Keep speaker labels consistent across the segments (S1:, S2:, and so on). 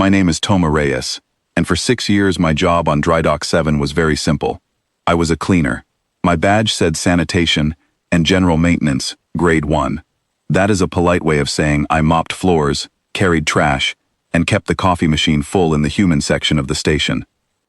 S1: My name is Toma Reyes, and for 6 years my job on Dry Dock 7 was very simple. I was a cleaner. My badge said sanitation and general maintenance, grade 1. That is a polite way of saying I mopped floors, carried trash, and kept the coffee machine full in the human section of the station.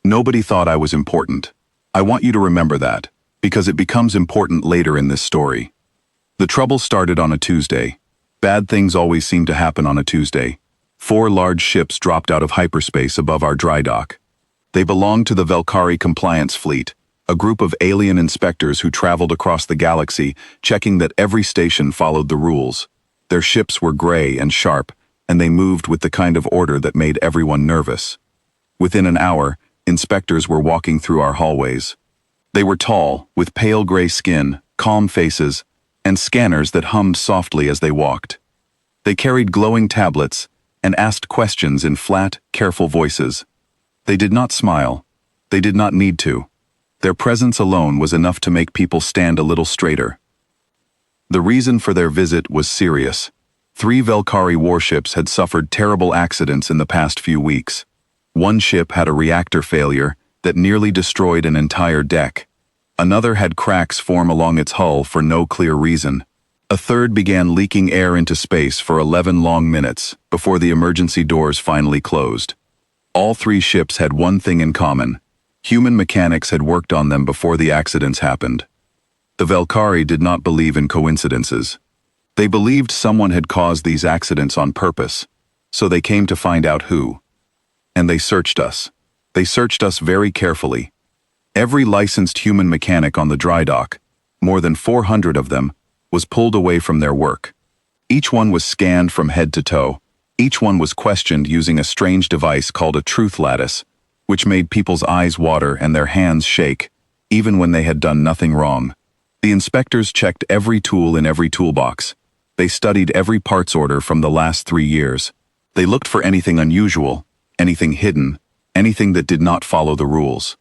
S1: Nobody thought I was important. I want you to remember that, because it becomes important later in this story. The trouble started on a Tuesday. Bad things always seem to happen on a Tuesday. 4 large ships dropped out of hyperspace above our dry dock. They belonged to the Valkyrie Compliance Fleet, a group of alien inspectors who traveled across the galaxy, checking that every station followed the rules. Their ships were gray and sharp, and they moved with the kind of order that made everyone nervous. Within an hour, inspectors were walking through our hallways. They were tall, with pale gray skin, calm faces, and scanners that hummed softly as they walked. They carried glowing tablets and asked questions in flat, careful voices. They did not smile. They did not need to. Their presence alone was enough to make people stand a little straighter. The reason for their visit was serious. 3 Valkyrie warships had suffered terrible accidents in the past few weeks. One ship had a reactor failure that nearly destroyed an entire deck. Another had cracks form along its hull for no clear reason. A third began leaking air into space for 11 long minutes before the emergency doors finally closed. All 3 ships had one thing in common. Human mechanics had worked on them before the accidents happened. The Valkyrie did not believe in coincidences. They believed someone had caused these accidents on purpose, so they came to find out who. And they searched us. They searched us very carefully. Every licensed human mechanic on the dry dock, more than 400 of them, was pulled away from their work. Each one was scanned from head to toe. Each one was questioned using a strange device called a truth lattice, which made people's eyes water and their hands shake, even when they had done nothing wrong. The inspectors checked every tool in every toolbox. They studied every parts order from the last 3 years. They looked for anything unusual, anything hidden, anything that did not follow the rules.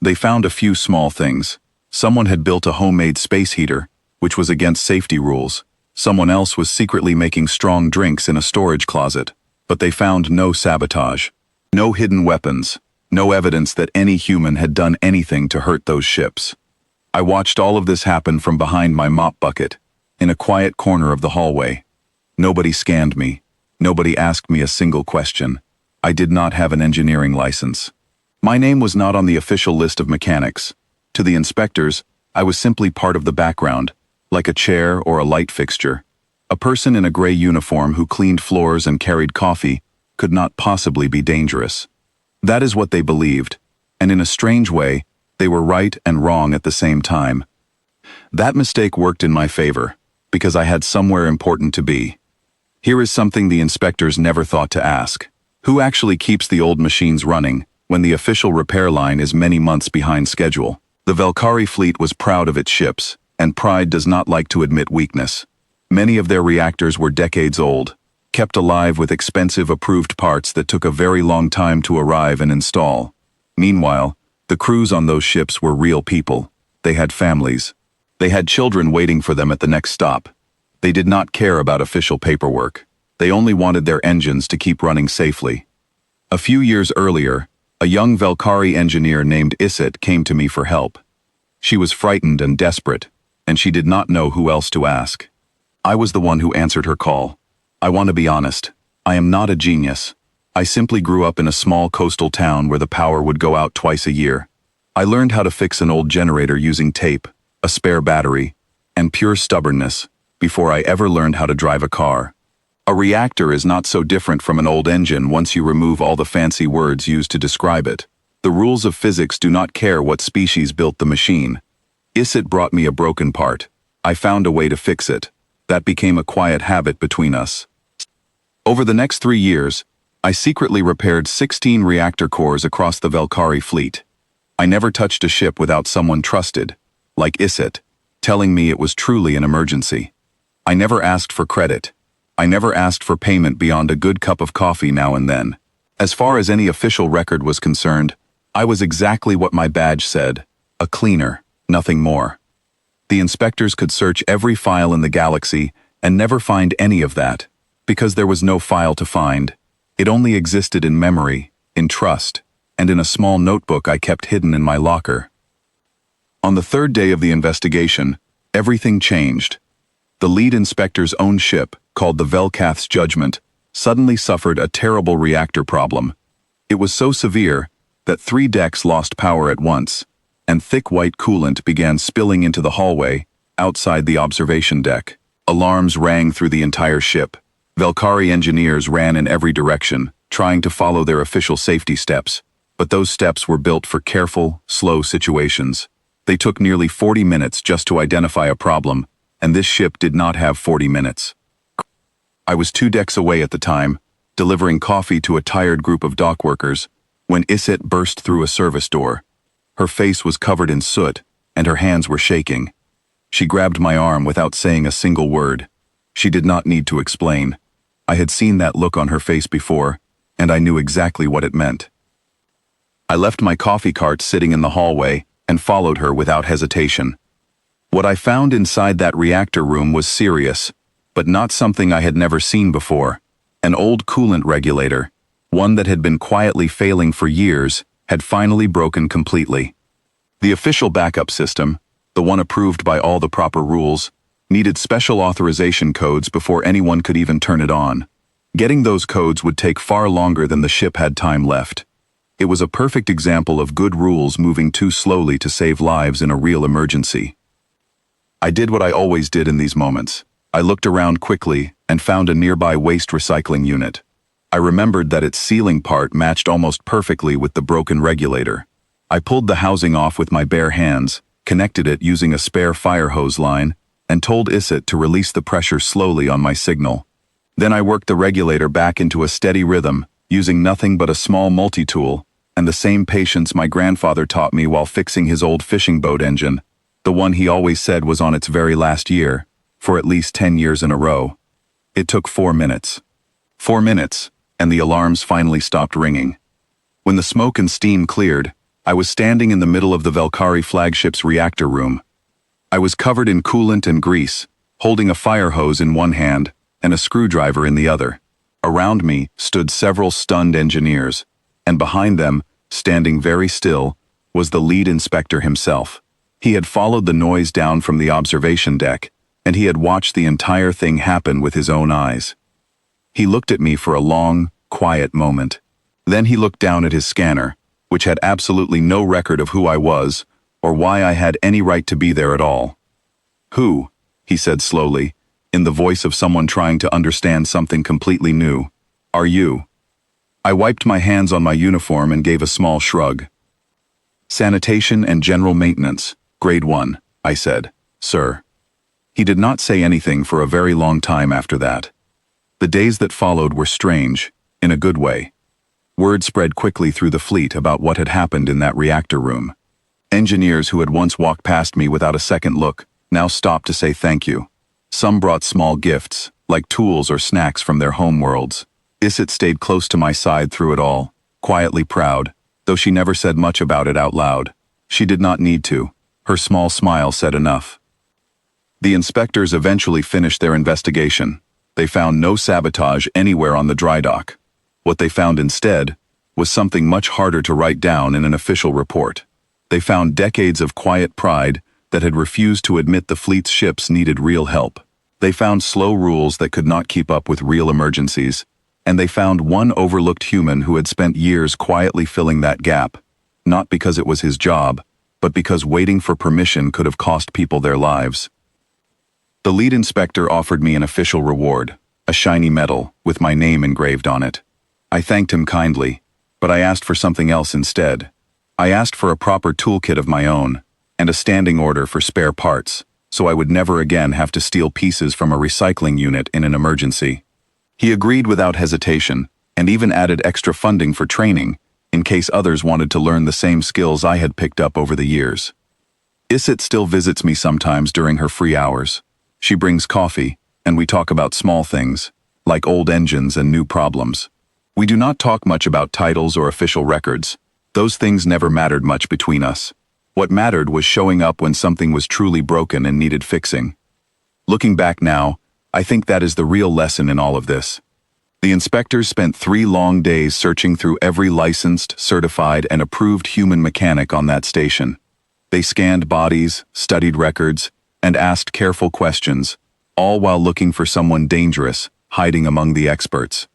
S1: They found a few small things. Someone had built a homemade space heater, which was against safety rules. Someone else was secretly making strong drinks in a storage closet, but they found no sabotage, no hidden weapons, no evidence that any human had done anything to hurt those ships. I watched all of this happen from behind my mop bucket, in a quiet corner of the hallway. Nobody scanned me. Nobody asked me a single question. I did not have an engineering license. My name was not on the official list of mechanics. To the inspectors, I was simply part of the background, like a chair or a light fixture. A person in a gray uniform who cleaned floors and carried coffee could not possibly be dangerous. That is what they believed, and in a strange way, they were right and wrong at the same time. That mistake worked in my favor, because I had somewhere important to be. Here is something the inspectors never thought to ask. Who actually keeps the old machines running when the official repair line is many months behind schedule? The Valkyrie fleet was proud of its ships, and pride does not like to admit weakness. Many of their reactors were decades old, kept alive with expensive approved parts that took a very long time to arrive and install. Meanwhile, the crews on those ships were real people. They had families. They had children waiting for them at the next stop. They did not care about official paperwork. They only wanted their engines to keep running safely. A few years earlier, a young Valkyrie engineer named Isit came to me for help. She was frightened and desperate, and she did not know who else to ask. I was the one who answered her call. I want to be honest. I am not a genius. I simply grew up in a small coastal town where the power would go out twice a year. I learned how to fix an old generator using tape, a spare battery, and pure stubbornness before I ever learned how to drive a car. A reactor is not so different from an old engine once you remove all the fancy words used to describe it. The rules of physics do not care what species built the machine. Isit brought me a broken part. I found a way to fix it. That became a quiet habit between us. Over the next 3 years, I secretly repaired 16 reactor cores across the Valkyrie fleet. I never touched a ship without someone trusted, like Isit, telling me it was truly an emergency. I never asked for credit. I never asked for payment beyond a good cup of coffee now and then. As far as any official record was concerned, I was exactly what my badge said, a cleaner, nothing more. The inspectors could search every file in the galaxy and never find any of that, because there was no file to find. It only existed in memory, in trust, and in a small notebook I kept hidden in my locker. On the third day of the investigation, everything changed. The lead inspector's own ship, called the Velkath's Judgment, suddenly suffered a terrible reactor problem. It was so severe that 3 decks lost power at once, and thick white coolant began spilling into the hallway outside the observation deck. Alarms rang through the entire ship. Velkari engineers ran in every direction, trying to follow their official safety steps, but those steps were built for careful, slow situations. They took nearly 40 minutes just to identify a problem, and this ship did not have 40 minutes. I was 2 decks away at the time, delivering coffee to a tired group of dock workers, when Isit burst through a service door. Her face was covered in soot, and her hands were shaking. She grabbed my arm without saying a single word. She did not need to explain. I had seen that look on her face before, and I knew exactly what it meant. I left my coffee cart sitting in the hallway and followed her without hesitation. What I found inside that reactor room was serious, but not something I had never seen before. An old coolant regulator, one that had been quietly failing for years, had finally broken completely. The official backup system, the one approved by all the proper rules, needed special authorization codes before anyone could even turn it on. Getting those codes would take far longer than the ship had time left. It was a perfect example of good rules moving too slowly to save lives in a real emergency. I did what I always did in these moments. I looked around quickly and found a nearby waste recycling unit. I remembered that its ceiling part matched almost perfectly with the broken regulator. I pulled the housing off with my bare hands, connected it using a spare fire hose line, and told Isit to release the pressure slowly on my signal. Then I worked the regulator back into a steady rhythm, using nothing but a small multi-tool, and the same patience my grandfather taught me while fixing his old fishing boat engine, the one he always said was on its very last year, for at least 10 years in a row. It took 4 minutes. 4 minutes, and the alarms finally stopped ringing. When the smoke and steam cleared, I was standing in the middle of the Velkari flagship's reactor room. I was covered in coolant and grease, holding a fire hose in one hand and a screwdriver in the other. Around me stood several stunned engineers, and behind them, standing very still, was the lead inspector himself. He had followed the noise down from the observation deck, and he had watched the entire thing happen with his own eyes. He looked at me for a long, quiet moment. Then he looked down at his scanner, which had absolutely no record of who I was, or why I had any right to be there at all. "Who?" he said slowly, in the voice of someone trying to understand something completely new. "Are you?" I wiped my hands on my uniform and gave a small shrug. "Sanitation and General Maintenance, Grade 1, I said, "Sir." He did not say anything for a very long time after that. The days that followed were strange, in a good way. Word spread quickly through the fleet about what had happened in that reactor room. Engineers who had once walked past me without a second look now stopped to say thank you. Some brought small gifts, like tools or snacks from their home worlds. Isit stayed close to my side through it all, quietly proud, though she never said much about it out loud. She did not need to. Her small smile said enough. The inspectors eventually finished their investigation. They found no sabotage anywhere on the dry dock. What they found instead was something much harder to write down in an official report. They found decades of quiet pride that had refused to admit the fleet's ships needed real help. They found slow rules that could not keep up with real emergencies, and they found one overlooked human who had spent years quietly filling that gap, not because it was his job, but because waiting for permission could have cost people their lives. The lead inspector offered me an official reward, a shiny medal with my name engraved on it. I thanked him kindly, but I asked for something else instead. I asked for a proper toolkit of my own, and a standing order for spare parts, so I would never again have to steal pieces from a recycling unit in an emergency. He agreed without hesitation, and even added extra funding for training, in case others wanted to learn the same skills I had picked up over the years. Isit still visits me sometimes during her free hours. She brings coffee, and we talk about small things, like old engines and new problems. We do not talk much about titles or official records. Those things never mattered much between us. What mattered was showing up when something was truly broken and needed fixing. Looking back now, I think that is the real lesson in all of this. The inspectors spent 3 long days searching through every licensed, certified, and approved human mechanic on that station. They scanned bodies, studied records, and asked careful questions, all while looking for someone dangerous, hiding among the experts.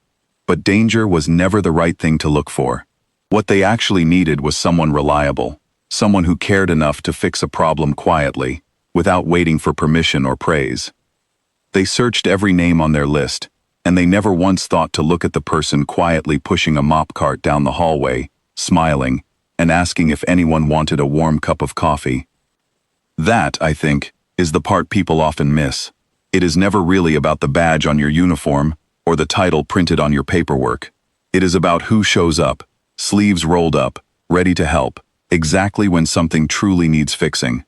S1: But danger was never the right thing to look for. What they actually needed was someone reliable, someone who cared enough to fix a problem quietly, without waiting for permission or praise. They searched every name on their list, and they never once thought to look at the person quietly pushing a mop cart down the hallway, smiling, and asking if anyone wanted a warm cup of coffee. That, I think, is the part people often miss. It is never really about the badge on your uniform or the title printed on your paperwork. It is about who shows up, sleeves rolled up, ready to help, exactly when something truly needs fixing.